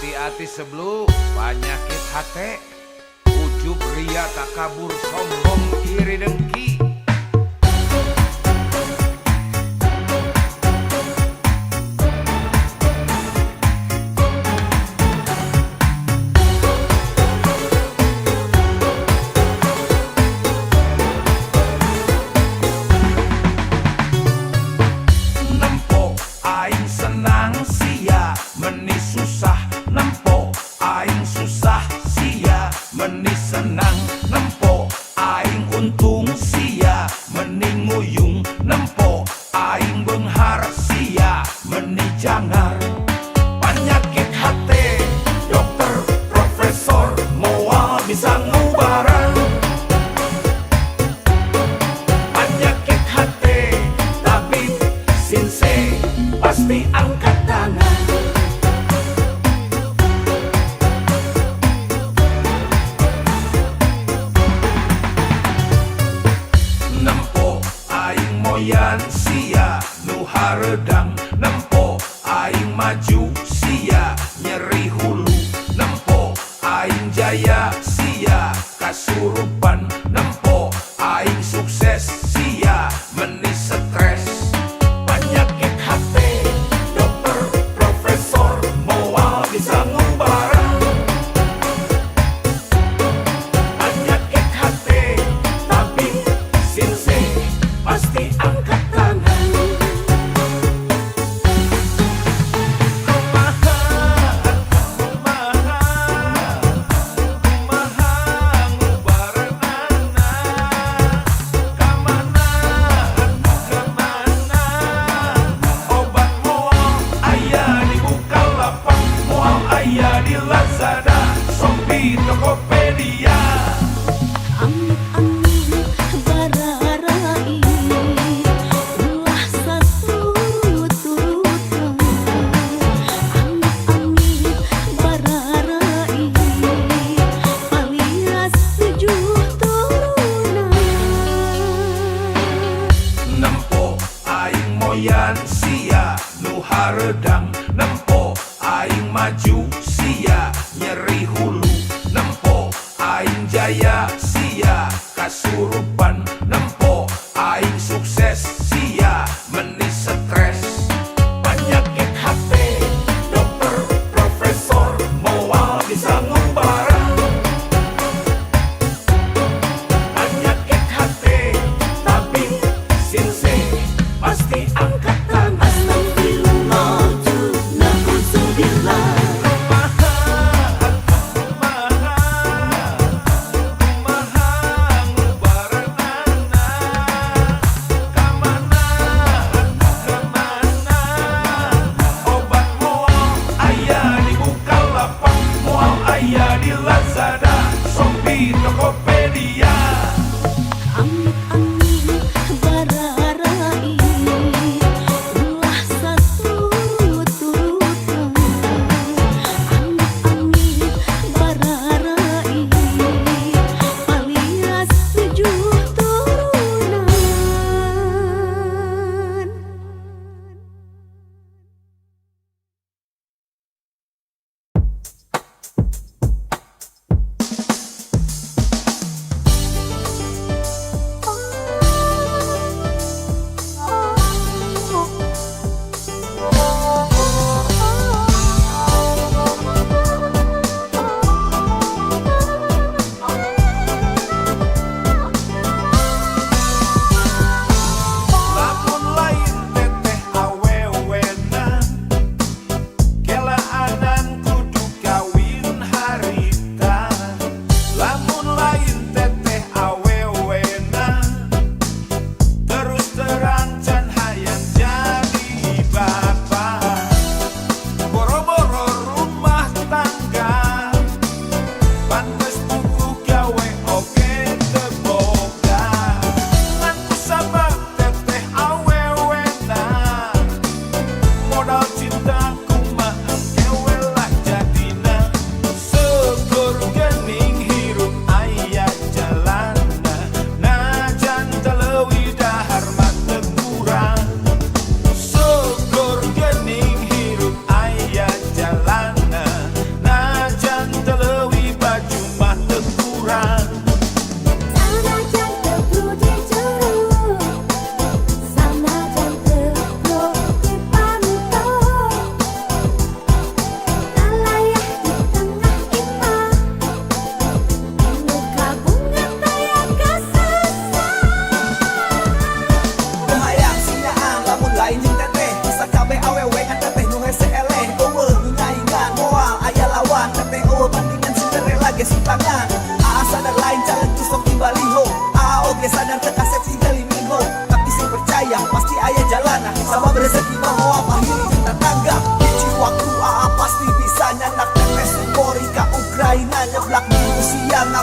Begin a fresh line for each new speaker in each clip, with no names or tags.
Hati-hati sebelum penyakit hati, ujub ria takabur sombong iri dengki. Nempo aing senang sia meni susah, nempo aing susah sia meni senang, nempo aing untung sia meni nguyung, nempo aing benghar sia meni jangar. Penyakit hati dokter profesor moal bisa ngubaran. Penyakit hati tabib sinse pasti angkat tangan. Nempo aing moyan sia nu haredang, nempo aing maju sia nyeri hulu, nempo aing jaya sia kasurupan, nempo aing sukses sia meni stres. Penyakit hati dokter profesor moal bisa ngubaran. Penyakit hati tabib sinse pasti angkat tangan. Obat moal aya di Bukalapak, moal aya di Lazada, Shopee, Tokopedia.
Amit-amit bararai ulah satuturutna. Amit-amit bararai alias 7 turunan.
Nempo aing moyan sia nu haredang, nempo aing maju sia nyeri hulu, nempo aing jaya sia kasurupan, nempo aing sukses sia meni stres. Penyakit hati dokter profesor moal bisa ngubaran. Penyakit hati tabib sinse pasti angkat tangan.
Astagfirullah, na'udzubillah.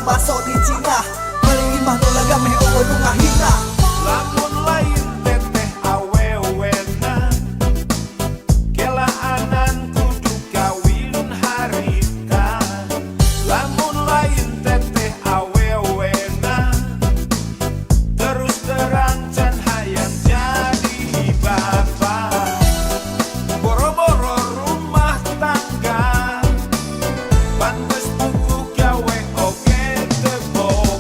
baso di Cina paling imah nu lega meh eueuh nu ngahina.
Lamun lain teteh awewena kelaanan kudu kawin harita. Lamun lain teteh awewena terus terang can hayang jadi bapak. Boro-boro rumah tangga pantes buku gawe oge teu boga.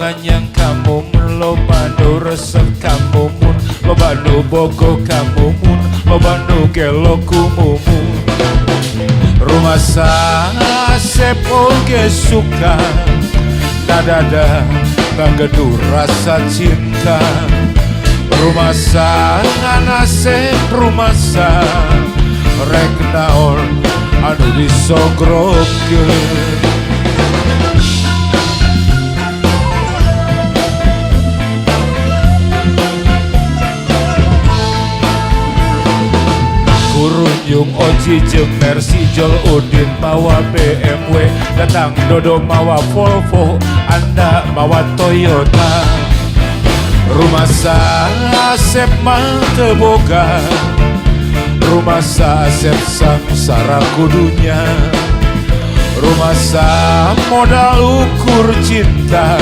manyang kamu mun loba nu resep kamu mun loba nu bogo kamu mun loba nu gelo kumumun rumah Asep oge suka dadada nggedu rasa cinta rumah Asep rumah rek naon anu disogrogkeun Kurunjung Oji jeung Mercy Jol Udin mawa BMW datang Dodo mawa Volvo Anda mawa Toyota rumah Asep mah teu boga rumah Asep sangsara kudunya rumah modal ukur cinta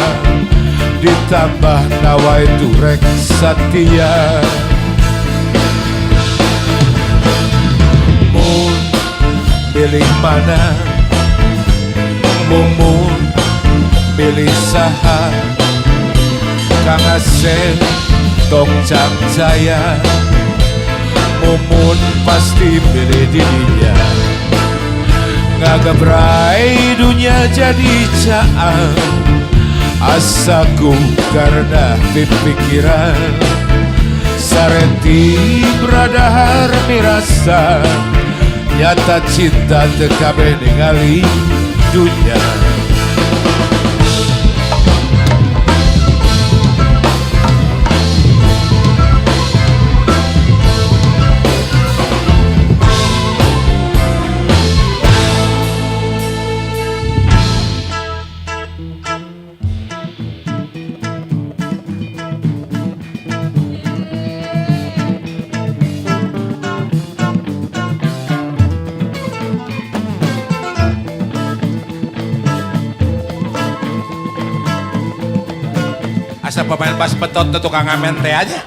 ditambah nawa itu rek satia pilih mana mumun pilih saha Kang Asep tong Cang Jaya mumun pasti pilih dirinya ngagabrai dunia jadi caang asaku karena pikiran sareti beradahar mirasa nyata cinta tekabe ningali dunia asa pemain bas betot tuh tukang ngamen teh aja.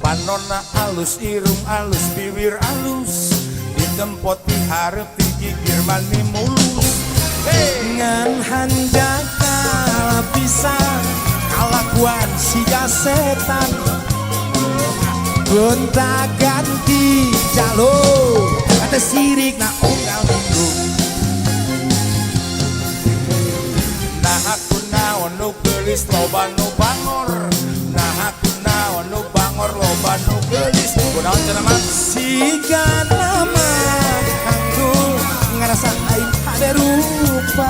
Panonna alus, irung alus, bibir alus, ditempot diharap digigir mani mulus.
Ngan handaka lapisan kalakuan siga setan gonta ganti jalur kata sirik na unggal minggu
Nah aku naon nu geulis loba nu bangor. Nah aku naon nu bangor loba nu geulis. Kunaon cenah mah?
siga nama kanggo ngerasa aing ada rupa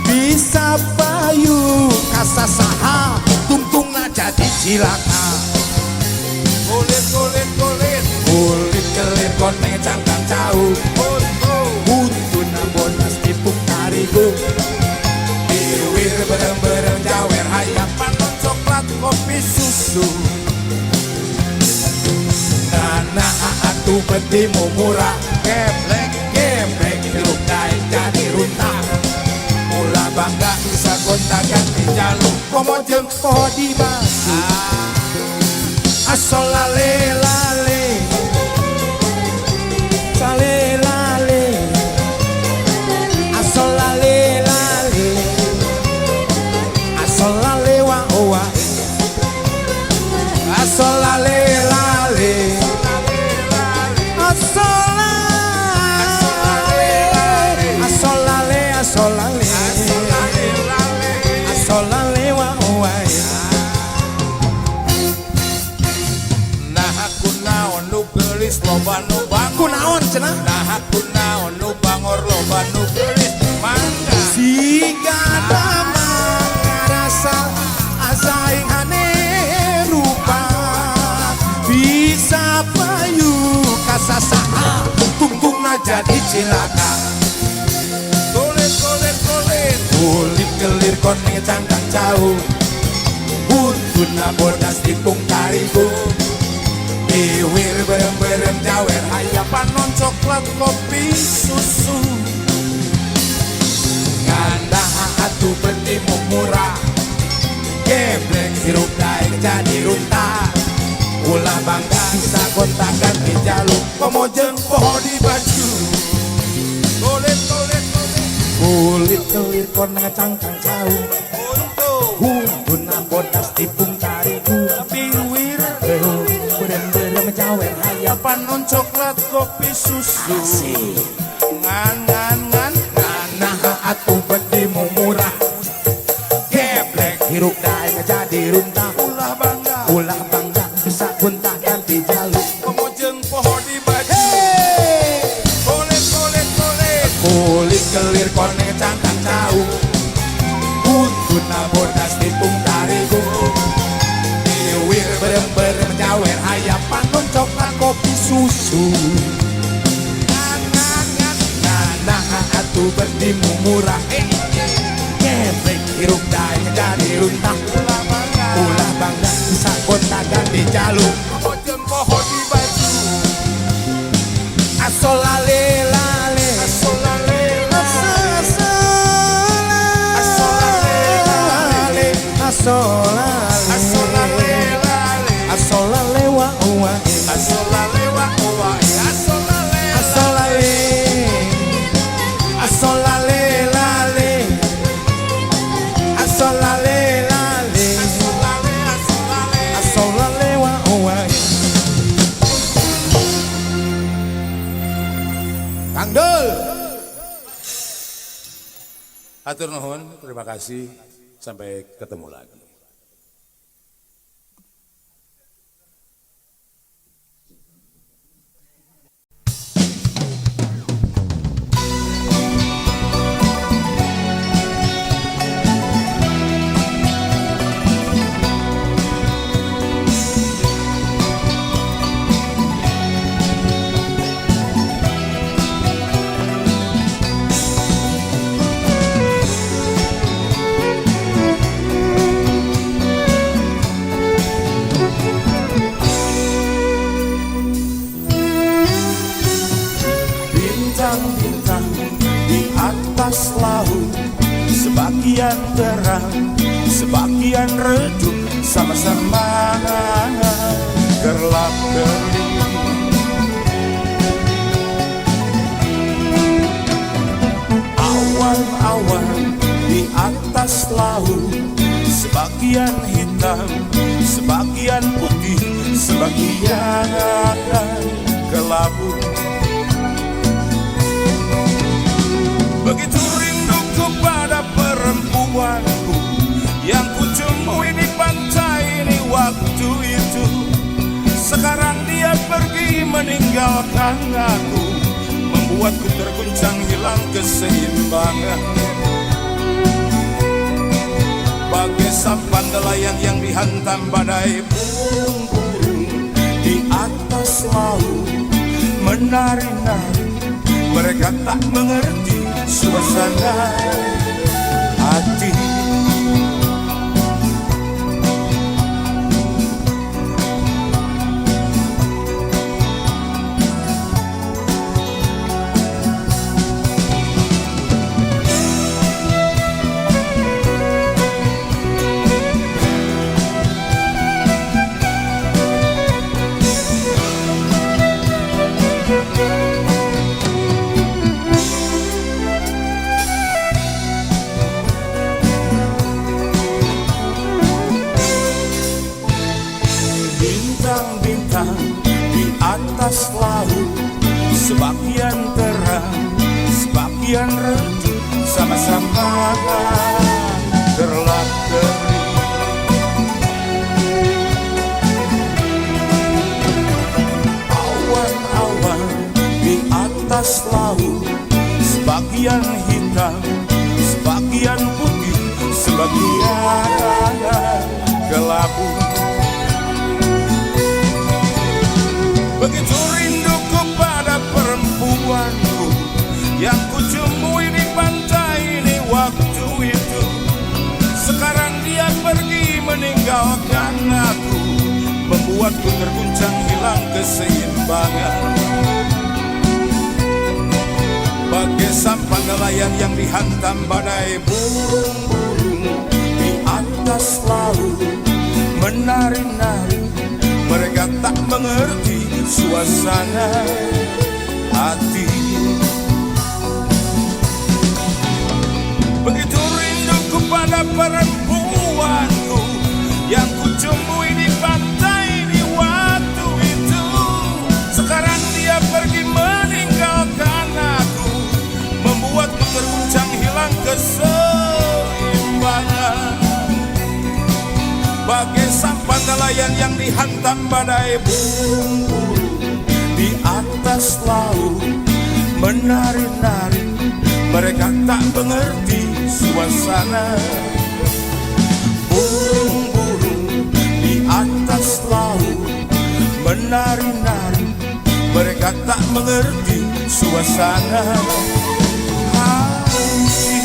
bisa payu kasasaha tungtungna jadi cilaka
Kulit kulit kulit
kulit kelir koneng cangkang cau buntuna bonas tipuk tarigu
wir bereng-bereng jawer hayam panon coklat kopi susu.
nana atu betimu murah
Geblek
gebrek tiluk kain jadi runtah
mula bangga bisa gonta-ganti di jalur
komo jeung poho di batu asal lale lale sale lale asal lale lale asal lale wa owa asal lale lale asal lale asal lale asolale asolale wa wae
Nah aku naon nu geulis loba nu bangor
kunaon cenah
Nah aku naon nu bangor loba nu geulis mangga
siga dama ngarasa asaing hane rupa bisa payu kasasaha tungtungna jadi cilaka
Kulit kulit kulit
kulit kelir kone cangkang jauh buntuna bodas tipung tariku iwir berem-berem jawer
Hayapan non coklat kopi susu
nganda atu bertimu murah geblek sirup daik jadi runtah ulah bangga bisa kontakan di jaluk komojeng poho di baju
Kulit kulit kulit
kulit kelir kone cangkang jauh
Untuk
buntuna bodas tipung tariku
piwir
berem-berem jawer hayap
Hayapan non coklat kopi susu Ngan ngan ngan
nah atu bertimu murah geblek hirup daik jadi runtah
Ulah bangga
ulah bangga bisa kontakan di jaluk
Komojeng poho di baju Kulit kulit kulit
kulit kelir kone cangkang jauh buntuna bodas tipung tariku iwir berem-berem jawer hayapan non coklat kopi susu
Ngan ngan ngan
nah atu bertimu murah geblek hirup daik jadi runtah
Ulah bangga
ulah bangga bisa kontakan di jaluk
Komojeng poho di baju
asolale lale
Asolale
asolale asolale
Asolale lale
asolale wa wa
Asolale wa owa Asolale
asolale asolale lale asolale lale
Asolale asolale
asolale wa wa Kang Dul
Hatur nuhun, terima kasih. Sampai ketemu lagi. Bintang-bintang di atas laut, sebagian terang, sebagian redup, sama-sama gelap gelap. Awan-awan di atas laut, sebagian hitam, sebagian putih, sebagian kelabu. Begitu rinduku pada perempuanku yang kutemui di pantai ini waktu itu. Sekarang dia pergi meninggalkan aku, membuatku terguncang hilang keseimbangan. Bagai sampan nelayan yang dihantam badai, burung-burung di atas laut menari-nari. Mereka tak mengerti suasana hati. Bintang-bintang di atas laut, sebagian terang, sebagian redup, sama bersama-sama terlak kering. Awan-awan di atas laut, sebagian hitam, sebagian putih, sebagian kelabu. Begitu rinduku pada perempuanku yang kucumui di pantai ini waktu itu. Sekarang dia pergi meninggalkan aku, membuatku terguncang hilang keseimbangan. Bagai sampan nelayan yang dihantam badai, burung-burung di atas laut menari-nari. Mereka tak mengerti suasana hati. Begitu rinduku pada perempuanku yang kucumui di pantai di waktu itu. Sekarang dia pergi meninggalkan aku, membuatku terguncang hilang keseimbangan. Bagai sampan nelayan yang dihantam badai, burung-burung di atas laut menari-nari. Mereka tak mengerti suasana. Burung-burung di atas laut menari-nari. Mereka tak mengerti suasana hati.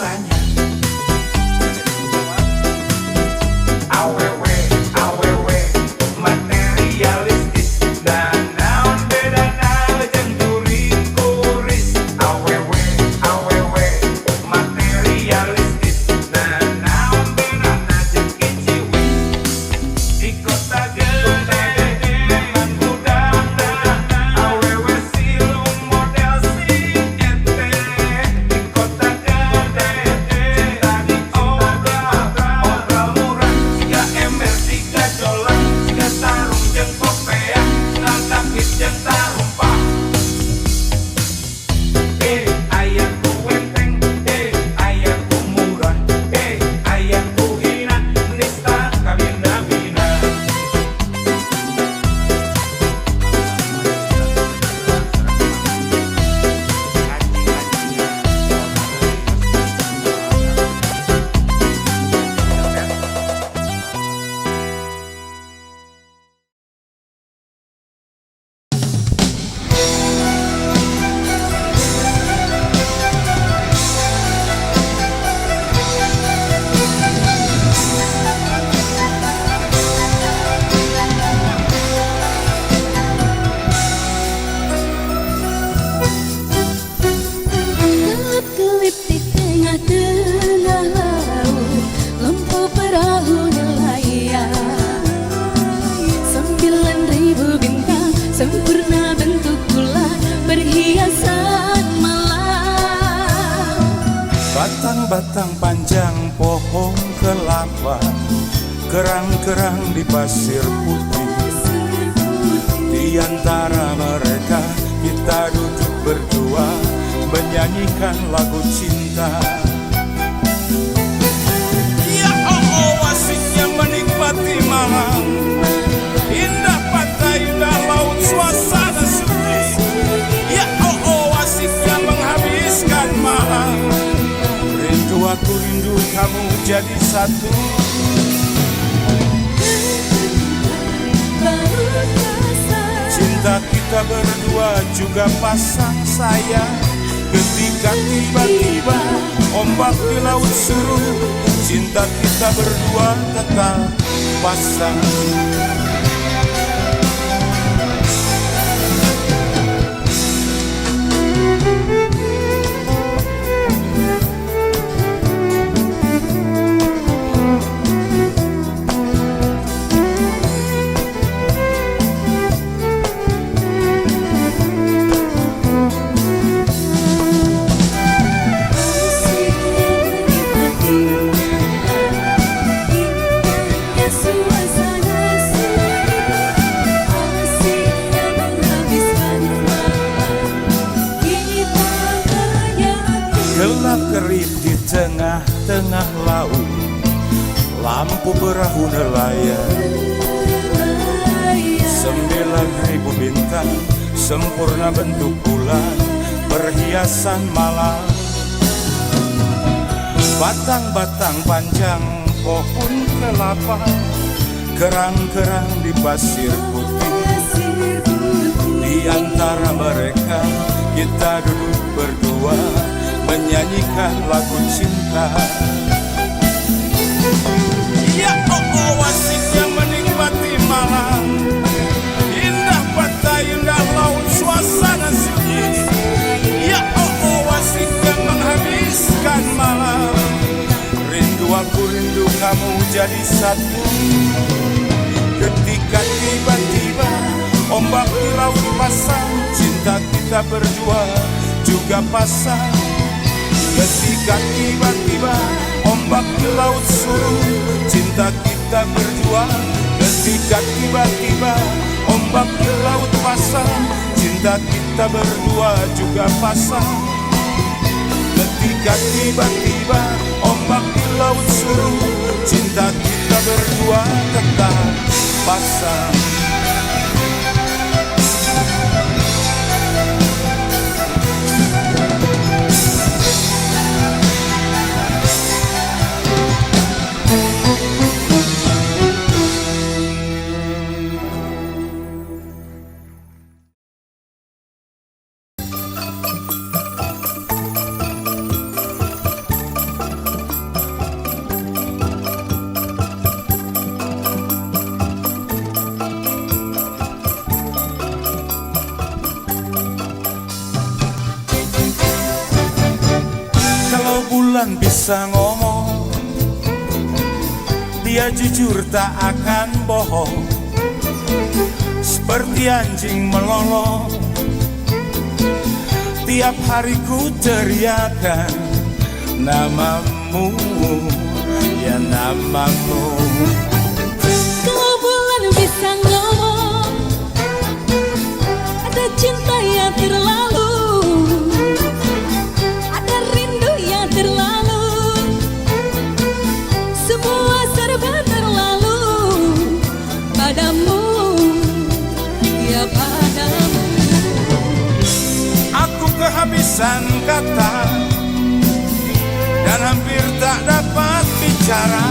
murahnya. Awewe, awewe, materialistis. Dan naon bedana jeung kuris. Awewe, awewe, materialistis. Dan naon bedana jeung kiciwi. Di kota gede dengan budakna, awewe silung model si ente. Di kota gede cinta diobrol murah. Siga ember, siga jolang, siga sarung jeung kopea, ngadakit jeung tarumpah. Aya ku wenteng, aya ku murah, aya ku hina, nista kabina-bina.
Kelip-kelip di tengah-tengah laut, lampu perahu nelayan. 9.000 bintang sempurna bentuk bulan berhiasan malam.
Batang-batang panjang pohon kelapa, kerang-kerang di pasir putih. Di antara mereka kita duduk berdua menyanyikan lagu cinta. Ya oh, asiknya menikmati malam, indah pantai, indah laut, suasana sunyi. Ya oh, asiknya menghabiskan malam. Rindu aku, rindu kamu jadi satu.
Baru terasa
Cinta kita berdua juga pasang sayang. Ketika tiba-tiba ombak di laut surut, cinta kita berdua tetap pasang.
indahnya suasana sunyi, asiknya menghabiskan malam. Kita menyatu.
Gelap kerip di tengah-tengah laut, lampu perahu nelayan. 9.000 bintang sempurna bentuk bulan perhiasan malam. Batang-batang panjang pohon kelapa, kerang-kerang di pasir putih. Di antara mereka kita duduk berdua menyanyikan lagu cinta. Ya oh, asiknya menikmati malam, indah pantai, indah laut, suasana sunyi. Ya oh, asiknya menghabiskan malam. Rindu aku, rindu kamu jadi satu. Ketika tiba-tiba ombak di laut pasang, cinta kita berdua juga pasang. Ketika tiba-tiba ombak di laut surut, cinta kita berdua. Ketika tiba-tiba ombak di laut pasang, cinta kita berdua juga pasang. Ketika tiba-tiba ombak di laut surut, cinta kita berdua tetap pasang. bulan bisa ngomong, dia jujur tak akan bohong. Seperti anjing melolong, tiap hari ku teriakan namamu, ya namamu.
Kalau bulan bisa ngomong, ada cinta yang terlalu, ada rindu yang terlalu, semua serba terlalu padamu, ya padamu.
Aku kehabisan kata dan hampir tak dapat bicara.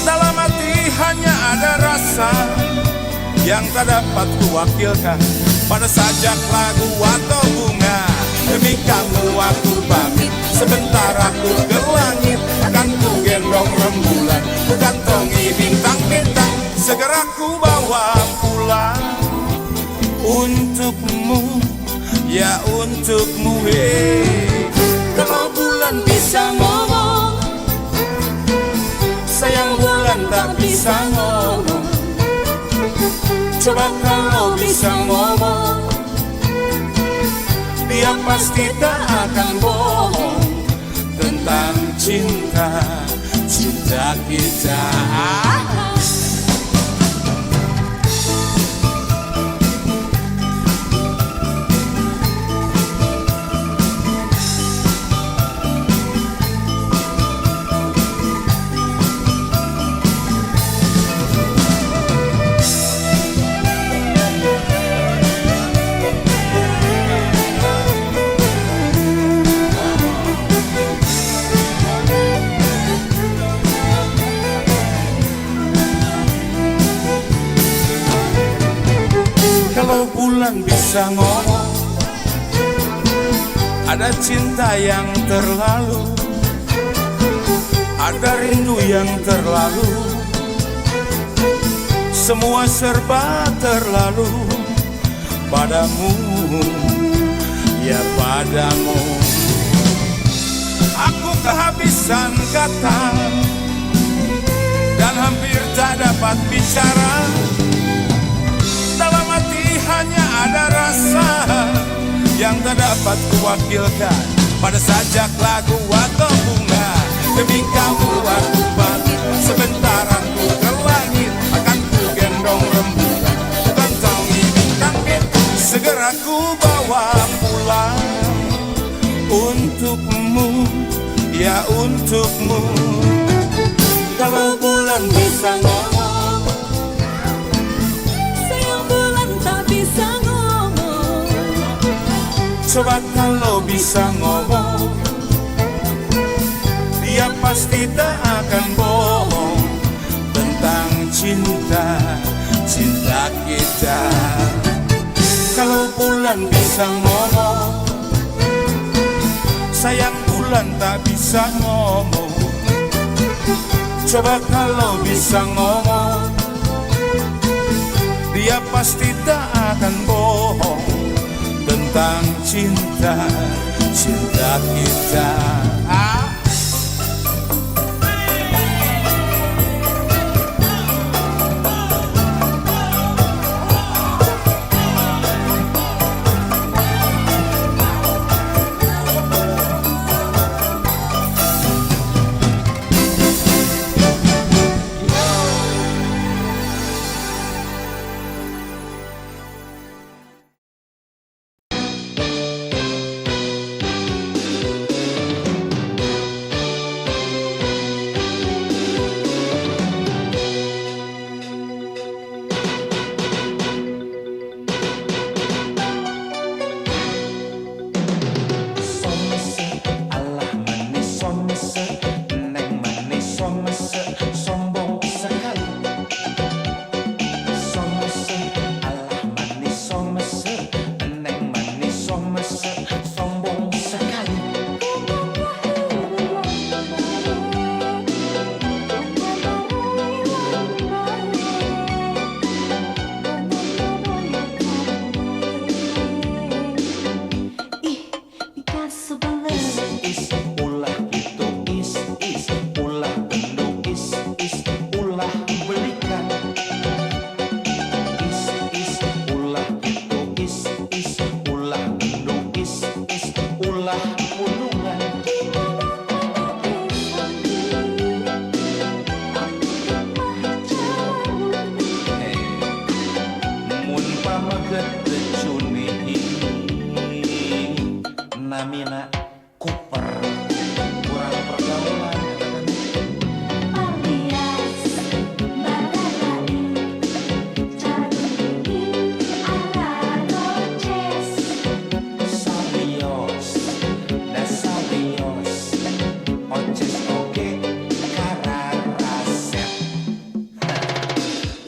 Dalam hati hanya ada rasa yang tak dapat kuwakilkan pada sajak lagu atau bunga. Demi kamu aku pamit, sebentar aku ke langit, akan ku gendong rembulan, ku kantongi bintang-bintang, segera ku bawa pulang untukmu, ya untukmu. Kalau bulan bisa ngomong, sayang bulan tak bisa ngomong. Coba kalau bisa ngomong, dia pasti tak akan bohong tentang cinta, cinta kita. Kalau bulan bisa ngomong, ada cinta yang terlalu, ada rindu yang terlalu, semua serba terlalu padamu, ya padamu. Aku kehabisan kata dan hampir tak dapat bicara. Dalam hati hanya ada rasa yang tak dapat kuwakilkan pada sajak lagu atau bunga. Demi kamu aku pamit, sebentar aku ke langit, akan ku gendong rembulan, ku kantongi bintang-bintang, segera ku bawa pulang untukmu, ya untukmu. Kalau bulan bisa ngomong,
Sayang bulan tak bisa ngomong.
coba kalau bisa ngomong, dia pasti tak akan bohong tentang cinta, cinta kita. Kalau bulan bisa ngomong, sayang bulan tak bisa ngomong. Coba kalau bisa ngomong, dia pasti tak akan bohong tentang cinta, cinta kita.
oces oge kararasep.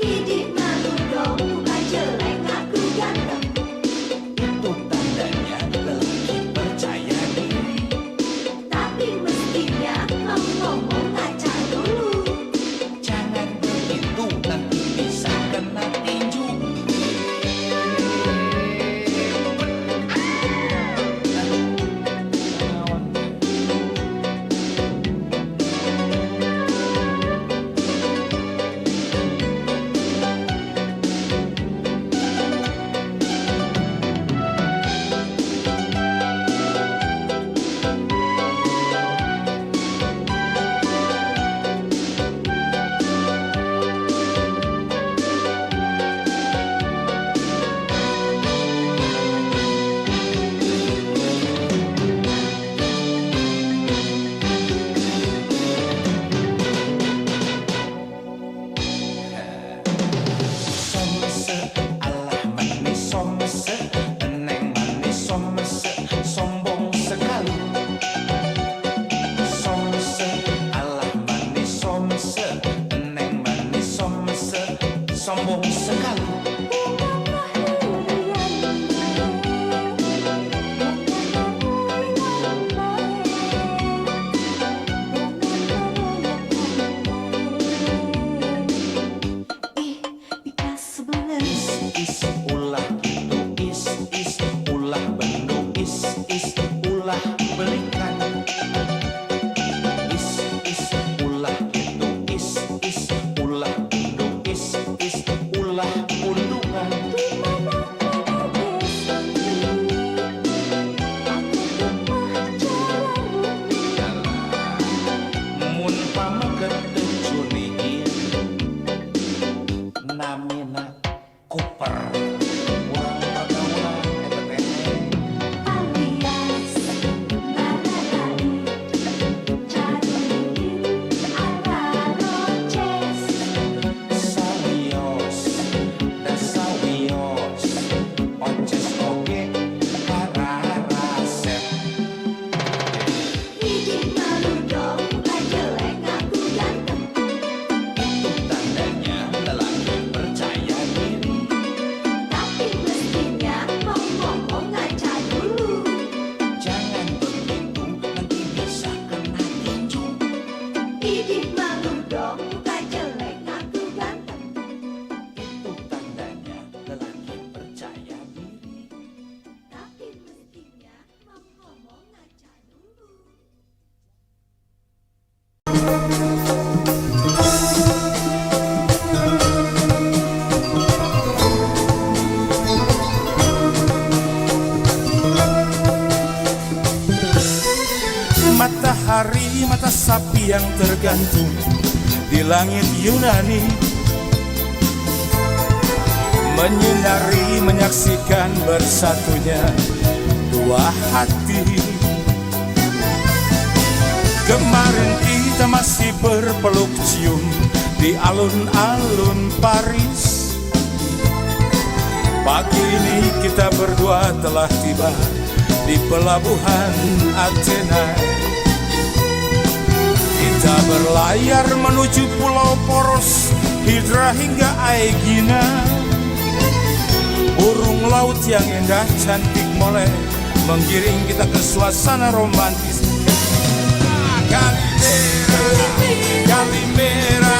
Hidup malu dong, muka jelek ngaku ganteng.
Itu tandanya lelaki percaya diri.
Tapi mestinya kamu ngomong ngaca dulu.
Jangan begitu nanti bisa kena tinju. Somse, alah manis somse, neng manis somse, sombong sekali. Somse, alah manis somse, neng manis somse, sombong sekali.
Pika sebelah.
Is ulah itu is ulah bendu is ulah belikan. Is ulah itu is ulah bendu is ulah undungan. Mun pamaget curiin namina Cooper. Urang pergaulan eta teh.
Alias Baradari, Jadiin ala Roces.
Sawios da sawios oces oge kararasep.
Hidup malu dong, muka jelek ngaku ganteng.
Itu tandanya lelaki percaya diri.
Tapi mestinya mau ngomong ngaca dulu.
Jangan begitu nanti bisa kena tinju.
Hidup malu dong, muka jelek ngaku ganteng.
Itu tandanya lelaki percaya diri.
Tapi mestinya mau ngomong ngaca dulu.
Matahari, mata sapi yang tergantung di langit Yunani, menyinari, menyaksikan bersatunya dua hati. Kemarin kita masih berpeluk cium di alun-alun Paris. Pagi ini kita berdua telah tiba di pelabuhan Athena. Kita berlayar menuju Pulau Poros, Hydra hingga Aegina. Burung laut yang indah, cantik, molek menggiring kita ke suasana romantis. Calimera,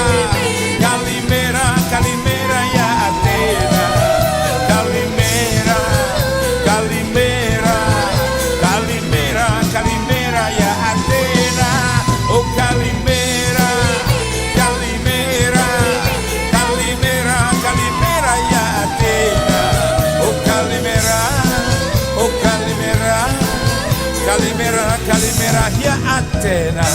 Calimera, Calimera ya Athena. Calimera, Calimera, Calimera, Calimera ya Athena. Oh Calimera, Calimera, Calimera, Calimera ya Athena. Oh Calimera, oh Calimera, Calimera, Calimera ya Athena.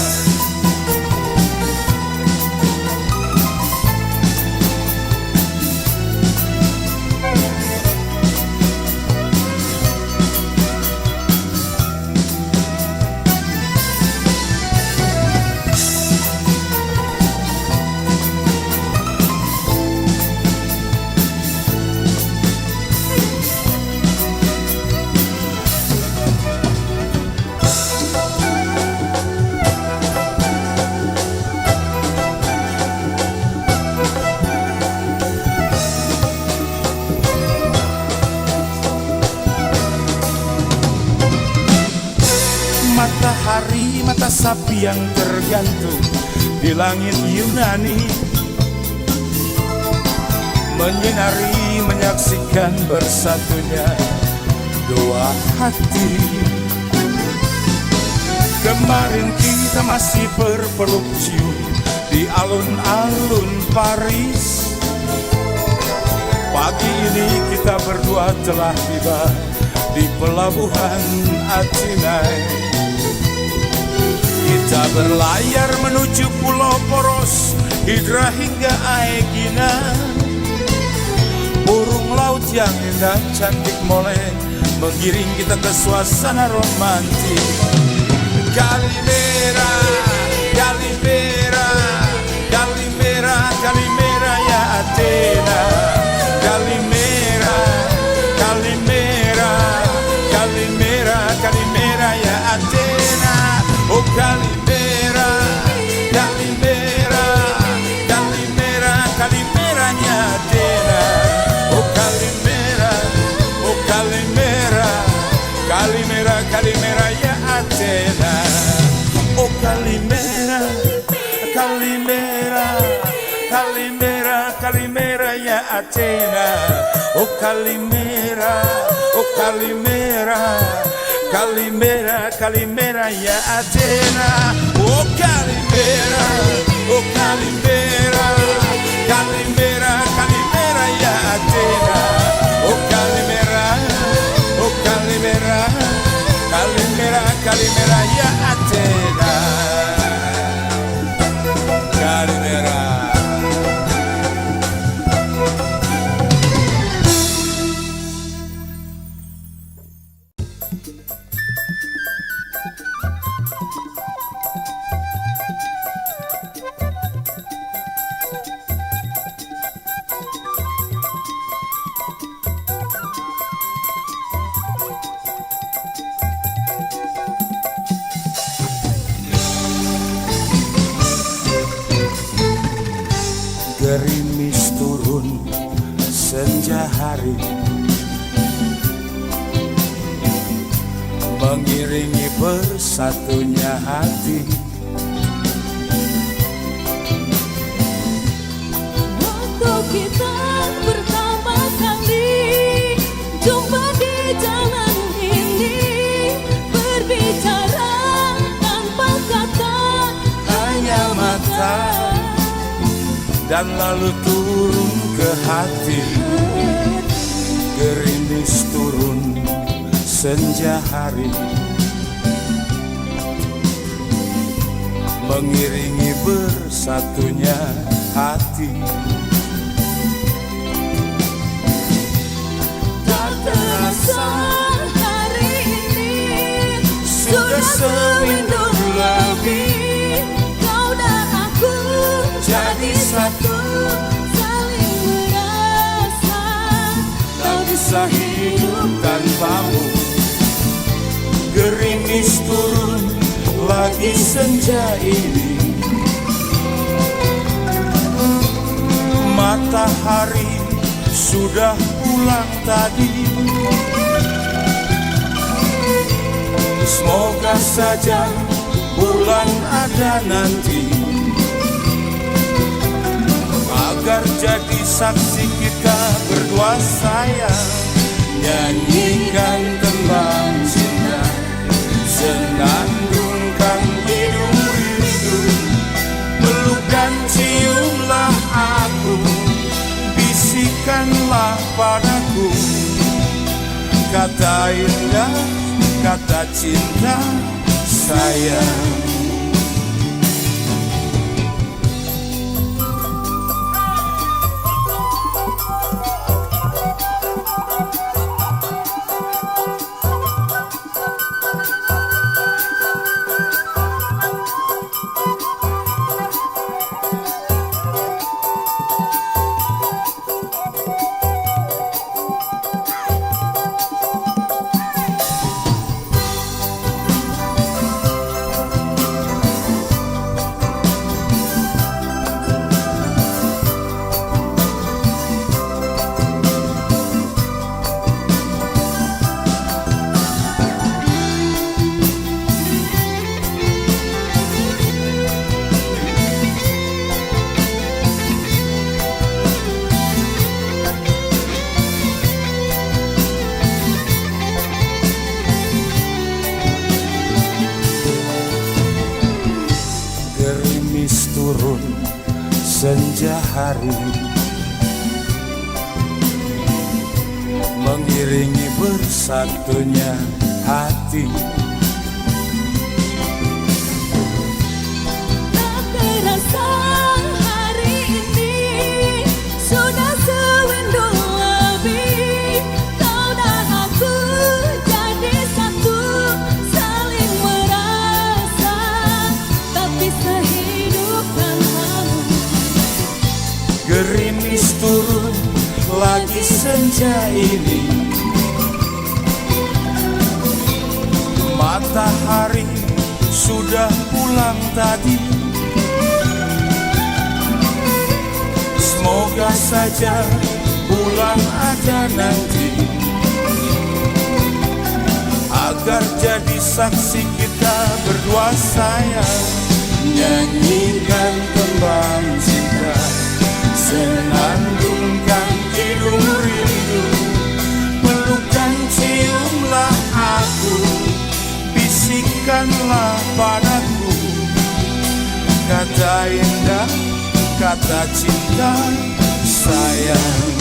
sapi yang tergantung di langit Yunani, menyinari, menyaksikan bersatunya dua hati. Kemarin kita masih berpeluk cium di alun-alun Paris. Pagi ini kita berdua telah tiba di pelabuhan Atinai. Kita berlayar menuju Pulau Poros, Hidra hingga Aegina. Burung laut yang indah cantik molek mengiring kita ke suasana romantis. Calimera, Calimera, Calimera, Calimera ya Athena. Calimera, Calimera, Calimera, Calimera ya Athena. Oh Calimera, Calimera, Calimera, Calimera ya Athena. Oh Calimera, oh Calimera, Calimera, Calimera ya Athena. Oh Calimera, Calimera, Calimera, Calimera ya Athena. Oh Calimera, oh Calimera, Calimera, Calimera ya Athena. Oh Calimera, oh Calimera, Calimera, Calimera ya Athena. Oh Calimera, oh Calimera, Calimera, Calimera ya Athena. Calimera. Gerimis turun senja hari, mengiringi bersatunya hati.
Waktu kita pertama kali jumpa di jalan ini, berbicara tanpa kata,
Hanya mata dan lalu turun ke hati. Gerimis turun senja hari, mengiringi bersatunya hati.
tak terasa hari ini
Sudah seminggu lebih
kau dan aku
jadi satu,
saling merasa
tak bisa hidup tanpamu. Gerimis turun lagi senja ini, matahari sudah pulang tadi. Semoga saja bulan ada nanti, agar jadi saksi kita berdua sayang. Nyanyikan tembang cinta, senandungkan hidung rindu. Peluk dan ciumlah aku, bisikanlah padaku kata indah, kata cinta sayang. senja hari mengiringi bersatunya hati.
Tak terasa hari ini sudah sewindu lebih. Kau dan aku jadi satu, saling merasa, tapi sehidup dan lalu.
Gerimis turun lagi senja ini, matahari sudah pulang tadi. Semoga saja bulan ada nanti, agar jadi saksi kita berdua sayang. Nyanyikan tembang cinta, senandungkan hidung rindu, pelukan ciumlah aku, bisikanlah padaku kata indah, kata cinta sayang.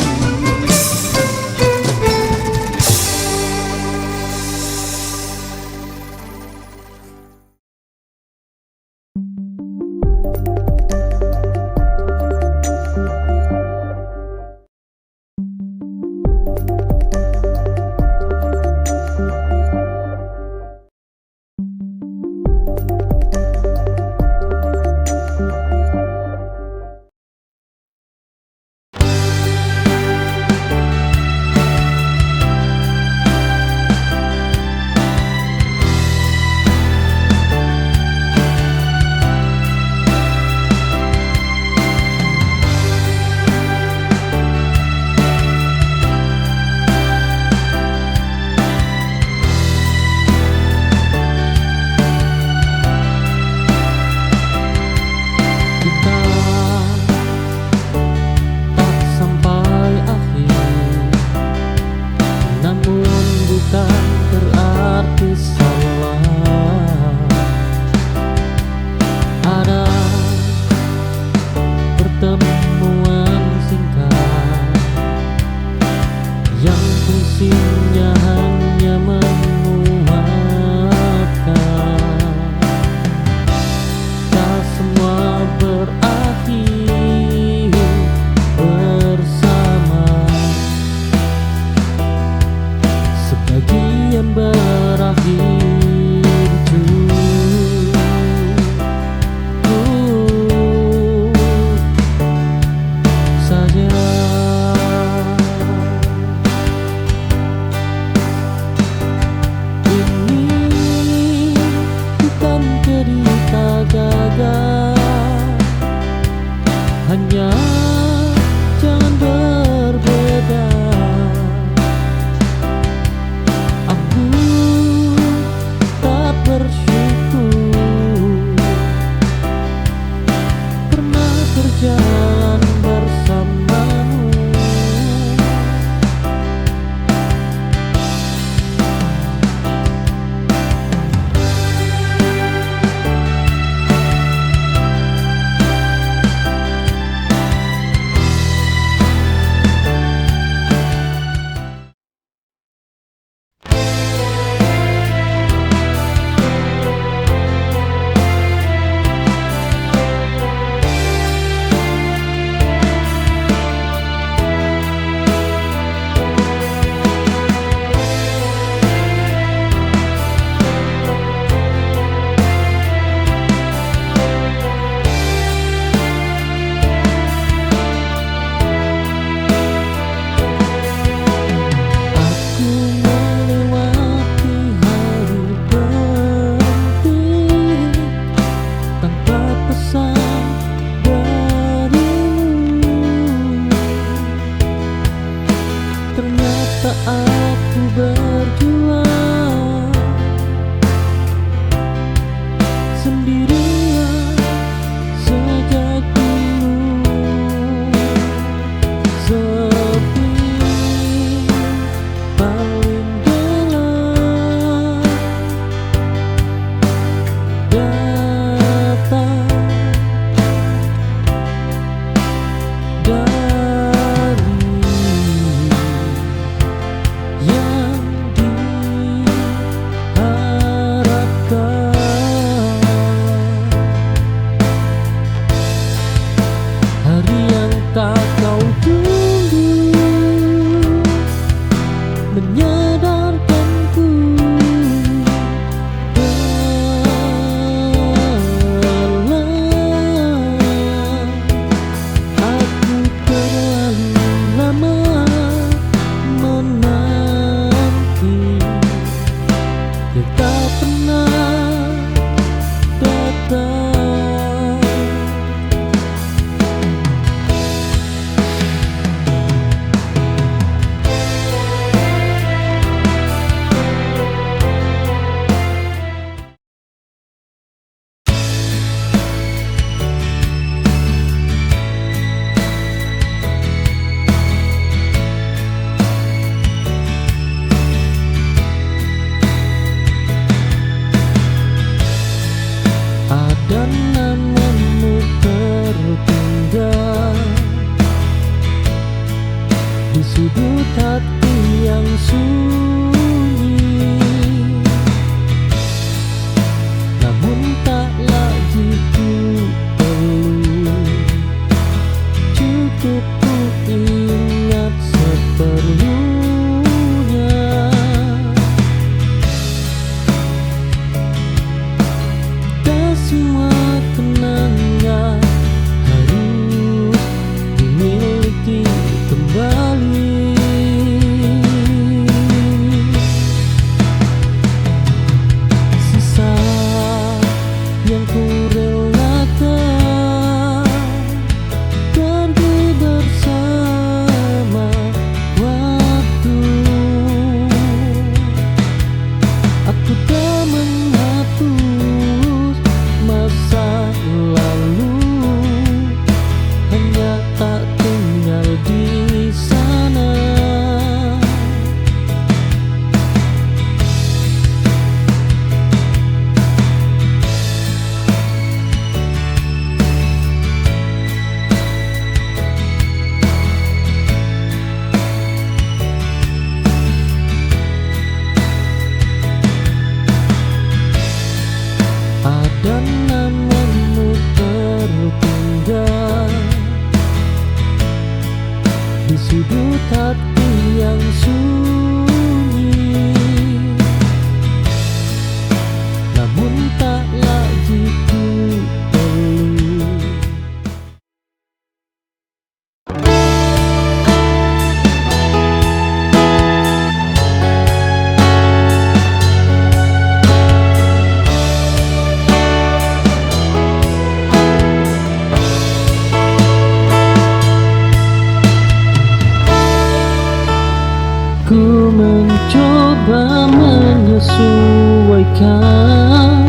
mencoba menyesuaikan,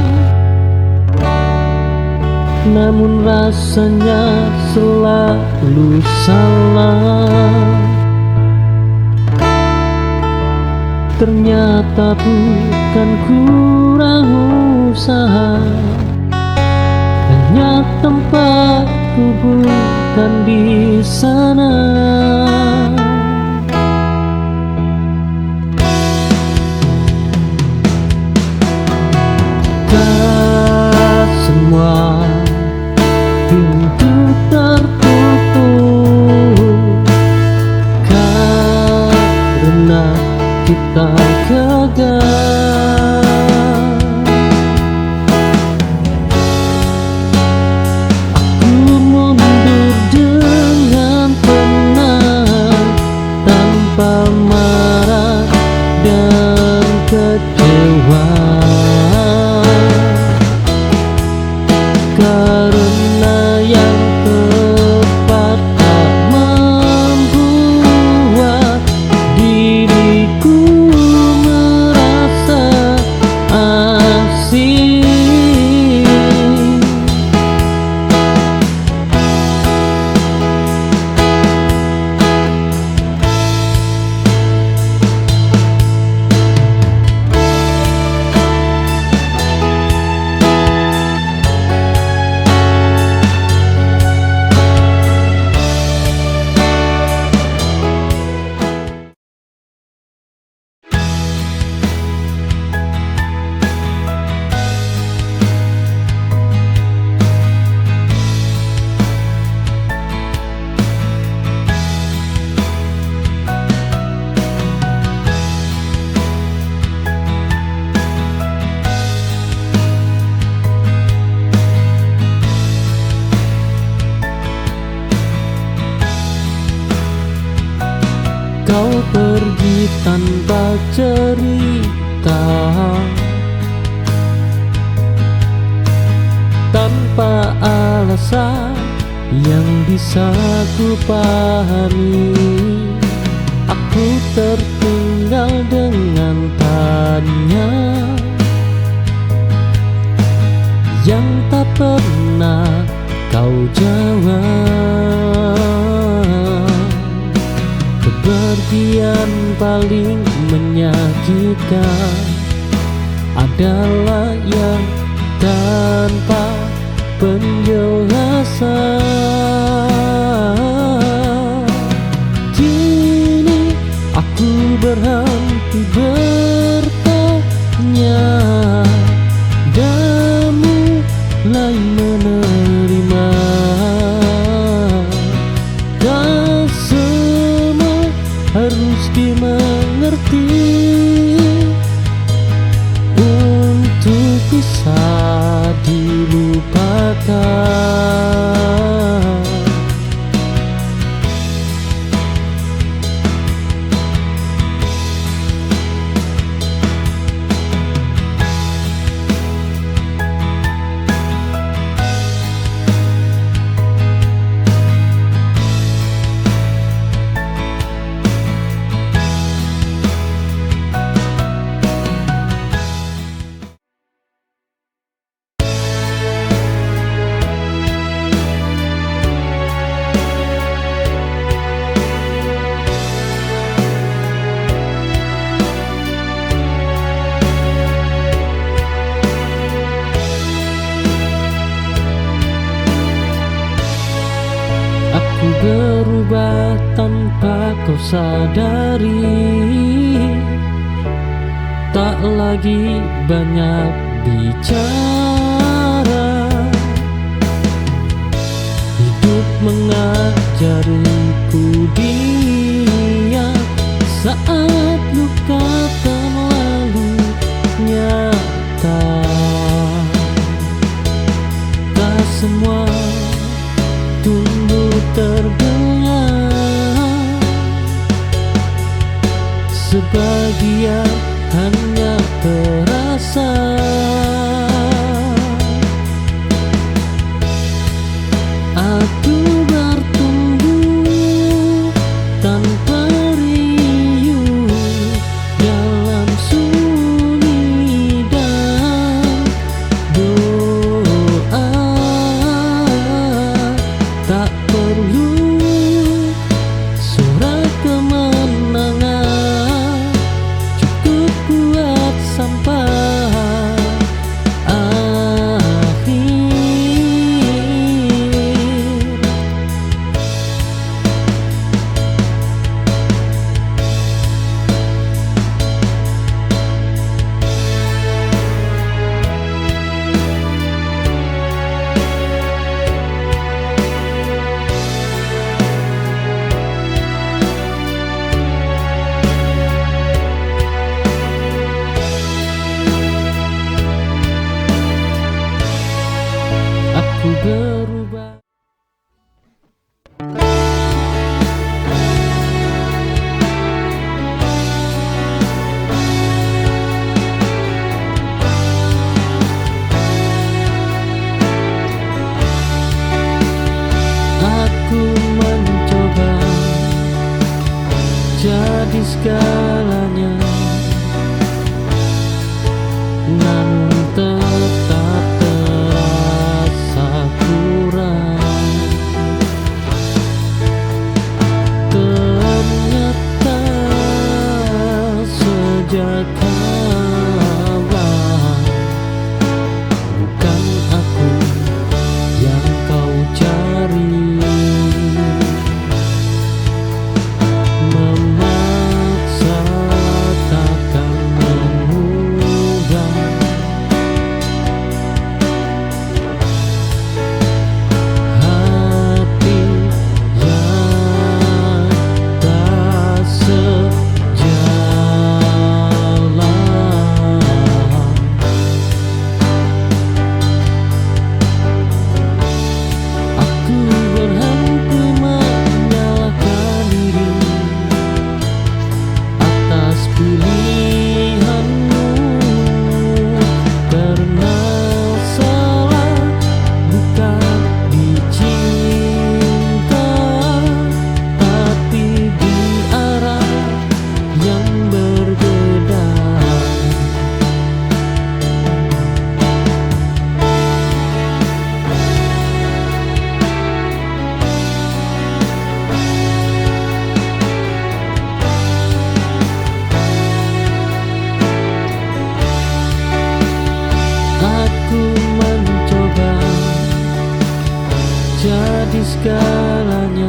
namun rasanya selalu salah. Ternyata bukan kurang usaha, hanya tempatku bukan di sana. Tak semua pintu tertutup karena kita gagal. Aku mundur dengan tenang, tanpa marah dan kecewa, karena yang tepat tak membuat diriku merasa asing. Kau pergi tanpa cerita, tanpa alasan yang bisa ku pahami. Aku tertinggal dengan tanya yang tak pernah kau jawab. Kepergian paling menyakitkan adalah yang tanpa penjelasan. Kini aku berhenti bertanya dan mulai menerima. Tak semua harus dimengerti untuk bisa dilupakan. Aku berubah tanpa kau sadari, tak lagi banyak bicara. Hidup mengajariku diam saat luka terlalu nyata. Tak semua tumbuh terbenam, sebagian hanya terasa. Aku bertumbuh tanpa riuh dalam segalanya, namun tetap terasa kurang. Ternyata sejak awal bukan aku yang kau cari. Memaksa takkan mengubah hati yang tak sejalan. Aku berhenti menyalahkan diri atas pilihanmu, karena salah bukan dicinta, tapi di arah yang berbeda. Aku mencoba jadi segalanya,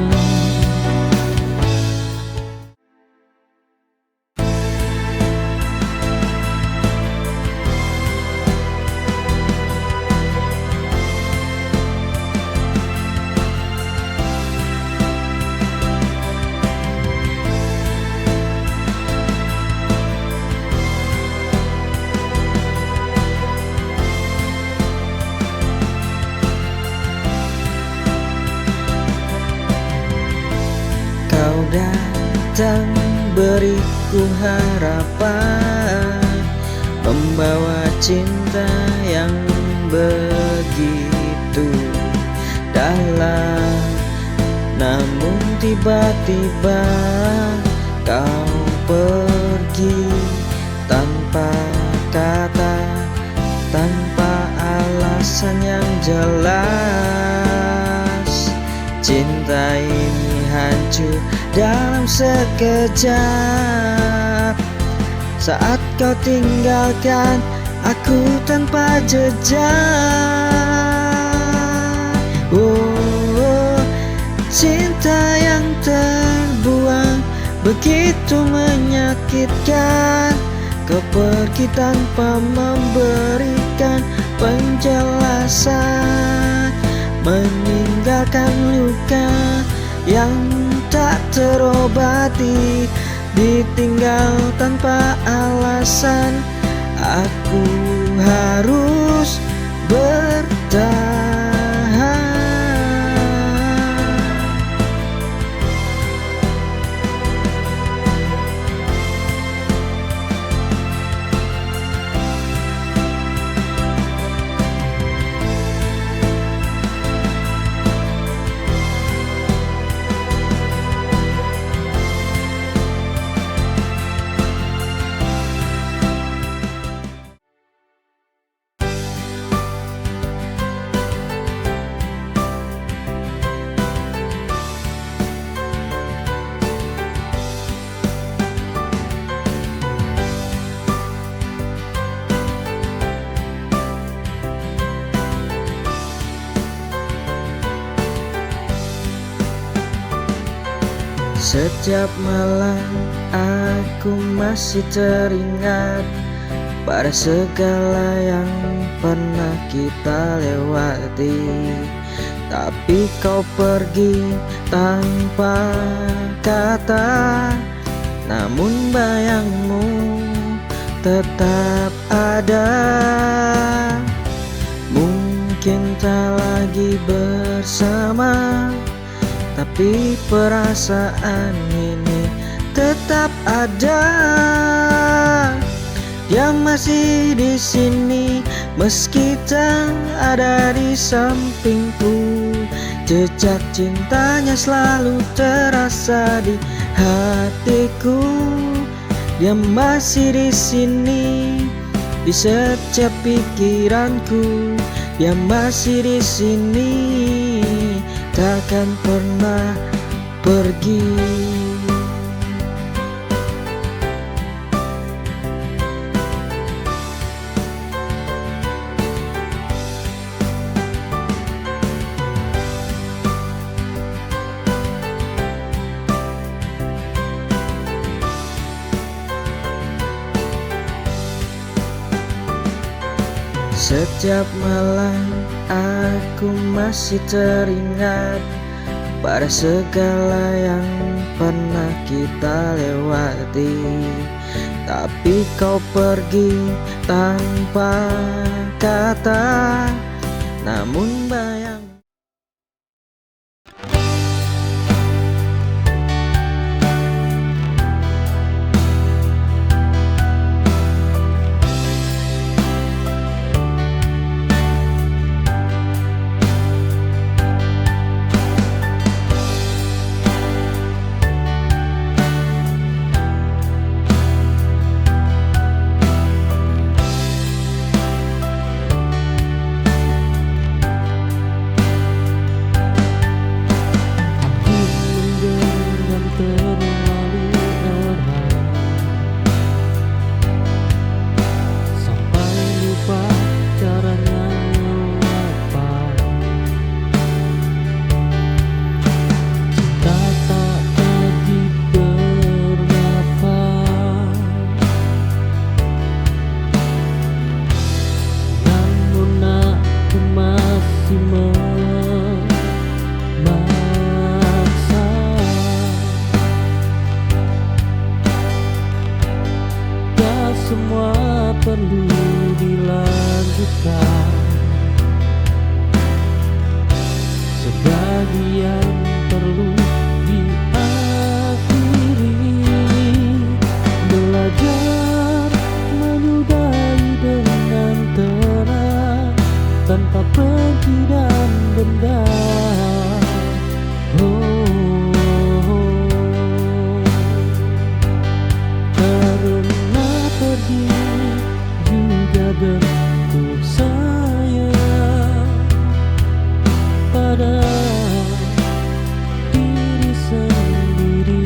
Kau datang beriku harapan, membawa cinta yang begitu dalam. Namun tiba-tiba kau pergi tanpa kata, tanpa alasan yang jelas. Cinta ini hancur dalam sekejap, saat kau tinggalkan aku tanpa jejak. Oh, cinta yang terbuang begitu menyakitkan. Kau pergi tanpa memberikan penjelasan, meninggalkan luka yang tak terobati, ditinggal tanpa alasan. Aku harus bertahan. Setiap malam aku masih teringat pada segala yang pernah kita lewati. Tapi kau pergi tanpa kata, namun bayangmu tetap ada. Mungkin tak lagi bersama, tapi perasaan ini tetap ada. Dia masih di sini meski tak ada di sampingku. Jejak cintanya selalu terasa di hatiku. Dia masih di sini di setiap pikiranku. Dia masih di sini, takkan pernah pergi. Setiap malam aku masih teringat pada segala yang pernah kita lewati. Tapi kau pergi tanpa kata, namun bayang semua perlu dilanjutkan. Sebagian perlu diakhiri. Belajar menyudahi dengan tenang, tanpa benci dan dendam. Karena pergi juga bentuk sayang pada diri sendiri.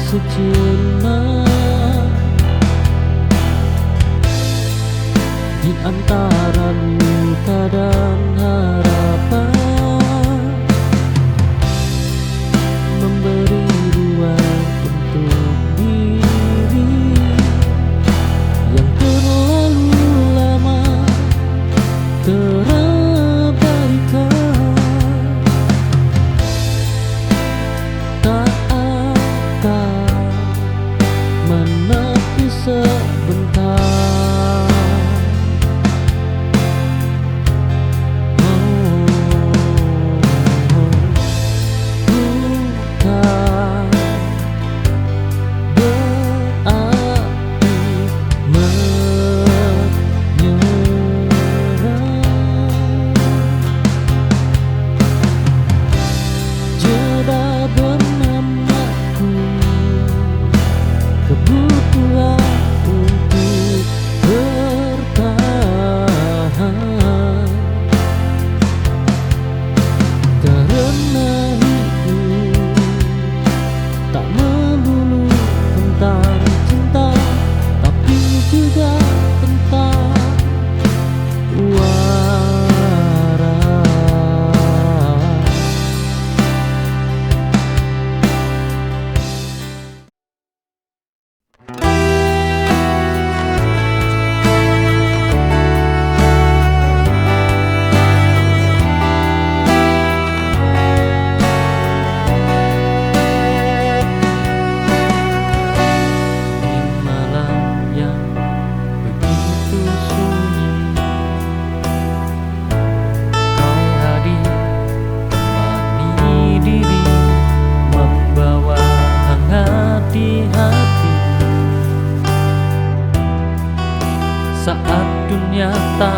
Sejenak di antara luka dan harapan, memberi ruang untuk diri yang terlalu lama terabaikan. Tak akan menepi sebentar. Oh.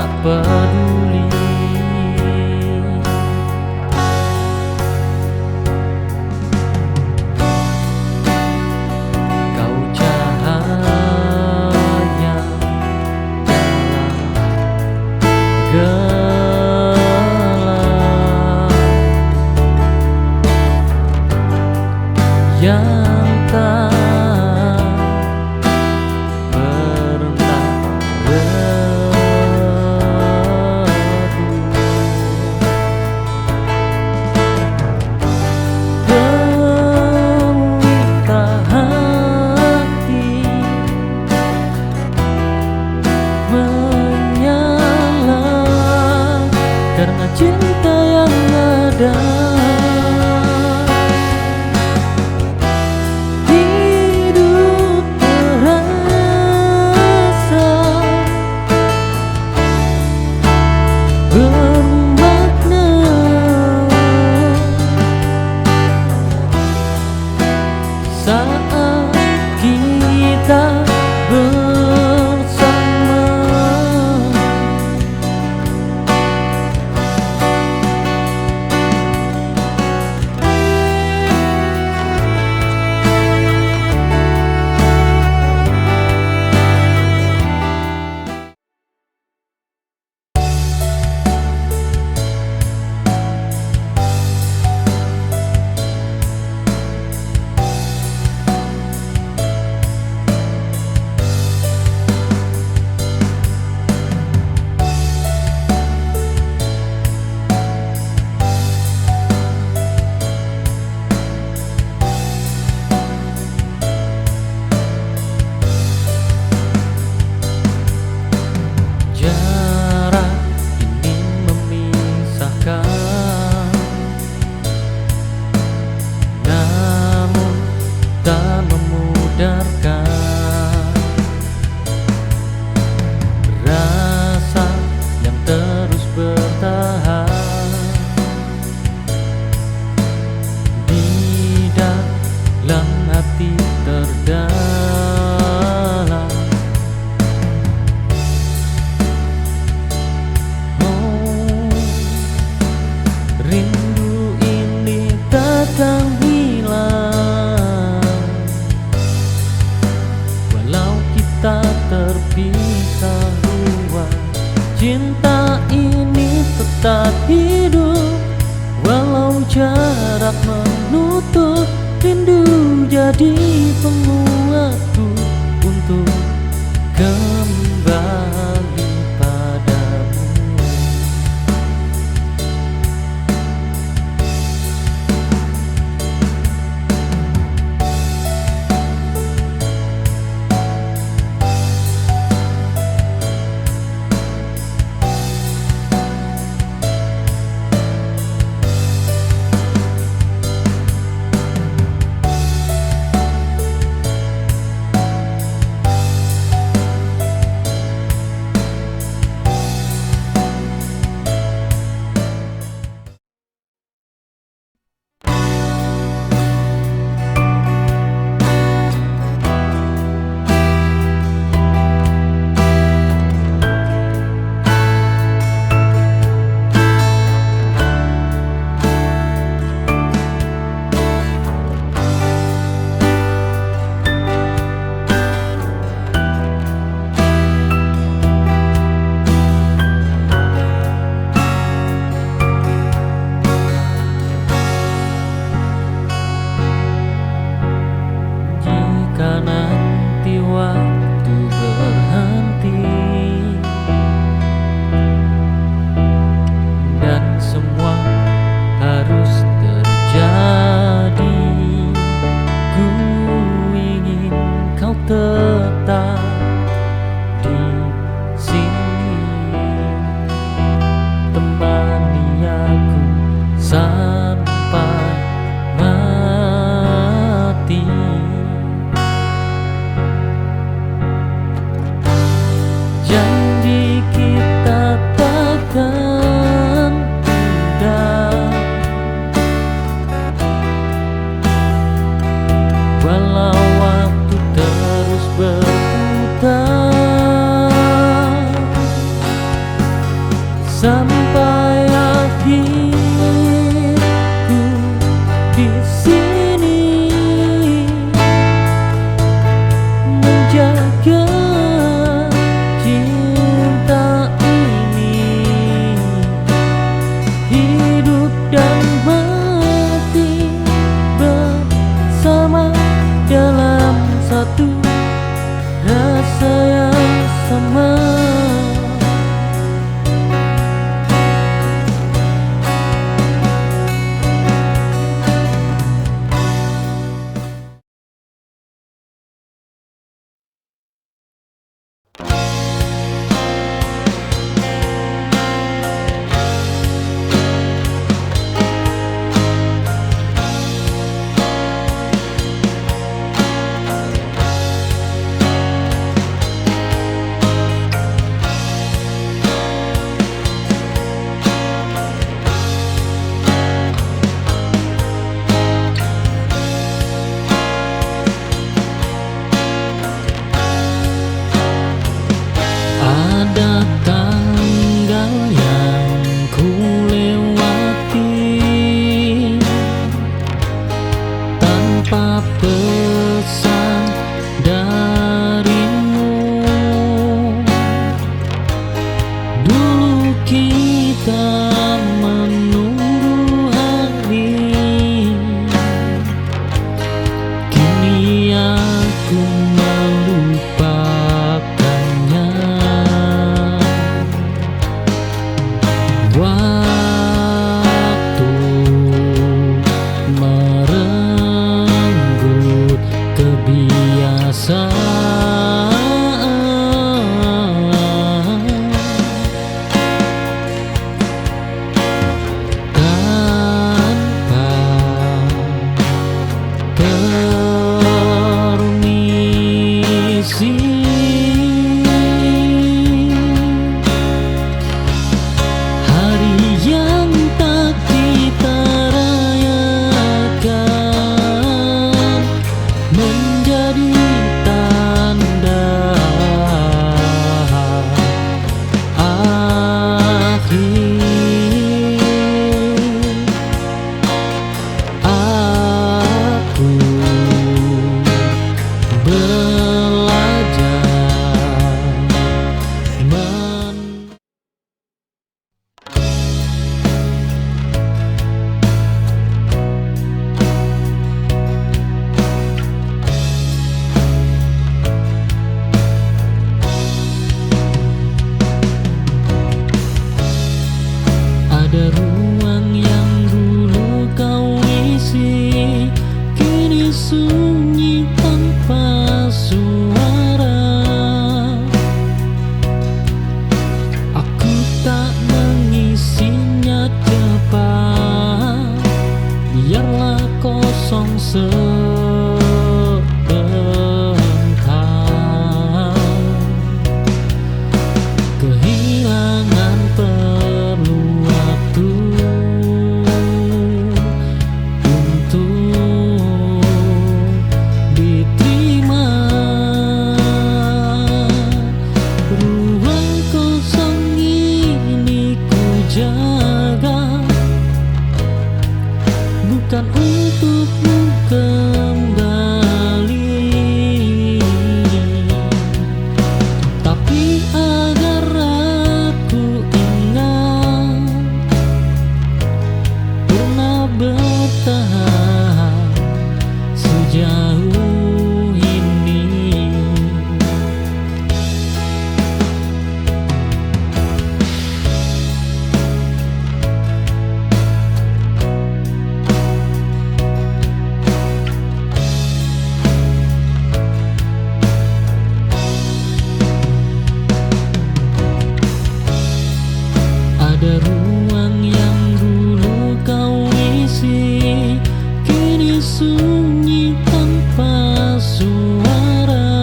tak peduli. Kau cahaya dalam gelap yang tak pernah pelita hati menyala karena cinta yang ada. Hidup terasa bermakna saat kita bersama. Jarak ini memisahkan, namun tak memudarkan. Rasa yang terus bertahan di dalam hati terdalam. Oh, rindu ini takkan hilang walau kita terpisah ruang. Cinta ini tetap hidup walau jarak menutup. Rindu jadi penguatku untuk kembali padamu.
sampai akhirku di sini menjaga cinta ini, hidup dan mati bersama dalam satu rasa yang sama. Ada tanggal yang ku lewati tanpa pesan darimu. Dulu kita menunggu hari, kini aku melupakannya. Waktu merenggut kebiasaan, tanpa permisi. Hari yang tak kita rayakan menjadi tanda akhir. Aku belajar ada ruang yang dulu kau isi, kini sunyi tanpa suara. Aku tak mengisinya cepat, biarlah kosong sebentar. Kehilangan perlu waktu untuk diterima. Ruang kosong ini ku jaga, bukan untukmu kembali, tapi agar aku ingat pernah bertahan sejauh ini. Ada ruang yang dulu kau isi, kini sunyi tanpa suara.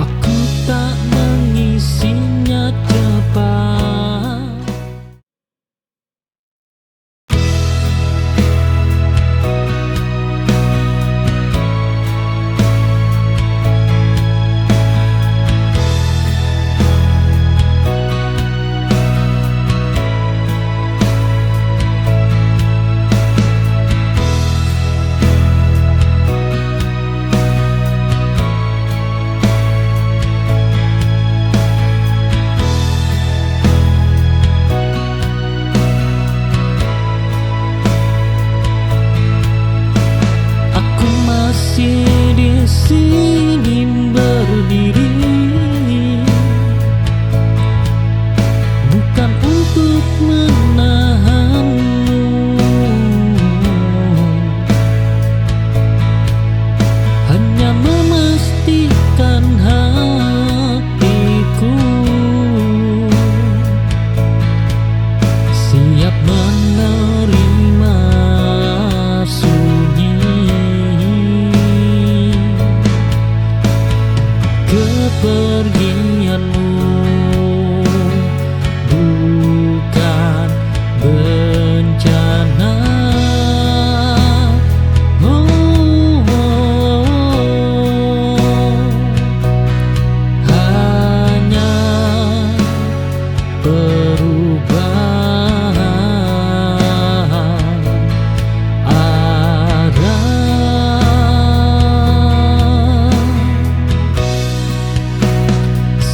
Aku tak mengisinya cepat.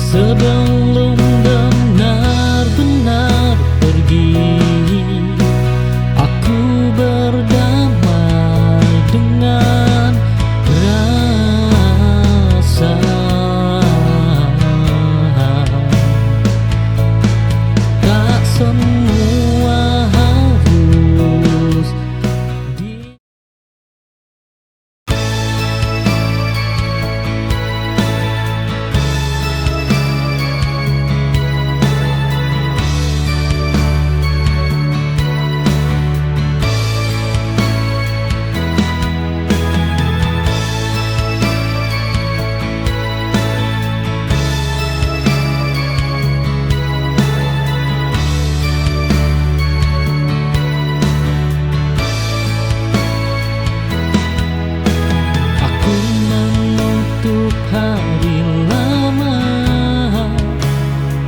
Sebelum benar-benar pergi, aku berdamai dengan rasa. Tak semua harus di Aku menutup hari lama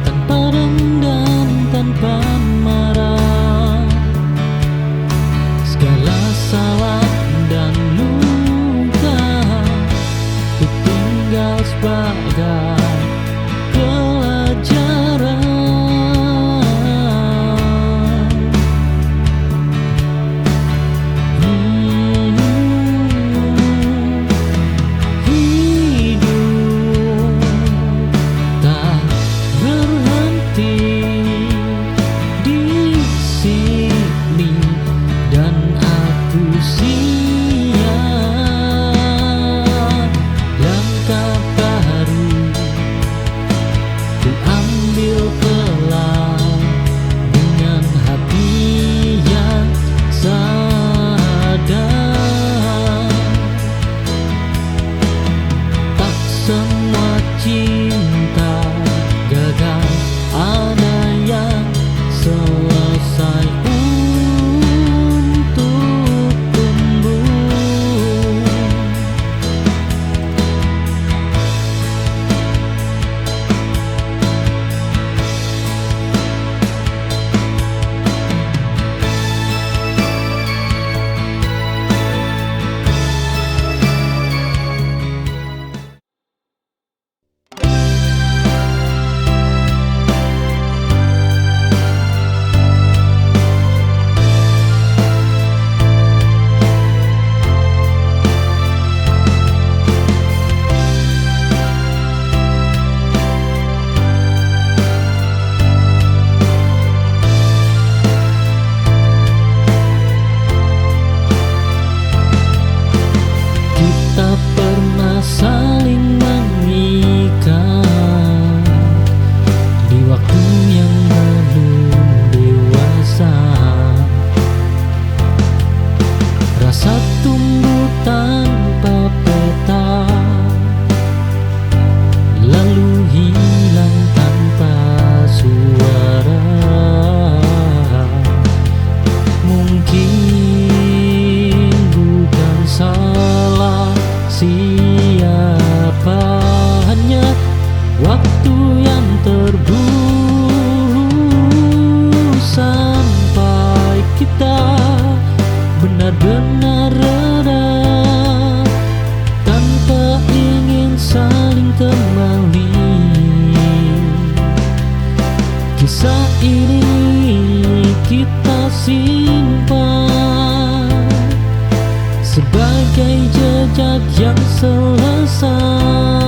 tanpa dendam, tanpa marah. Segala salah dan luka ku tinggal sebagai pelajaran. Hidup tak berhenti di sini dan aku siap. Langkah baru ku ambil pelan dengan hati yang sadar. Tak semua cinta gagal, ada yang selesai untuk tumbuh. Kita pernah saling mengikat di waktu yang belum dewasa. Rasa tumbuh tanpa peta, lalu hilang tanpa suara. Mungkin bukan salah siapa, hanya waktu yang terburu sampai kita benar-benar reda tanpa ingin saling kembali. Kisah ini kita simpan sebagai jejak yang selesai.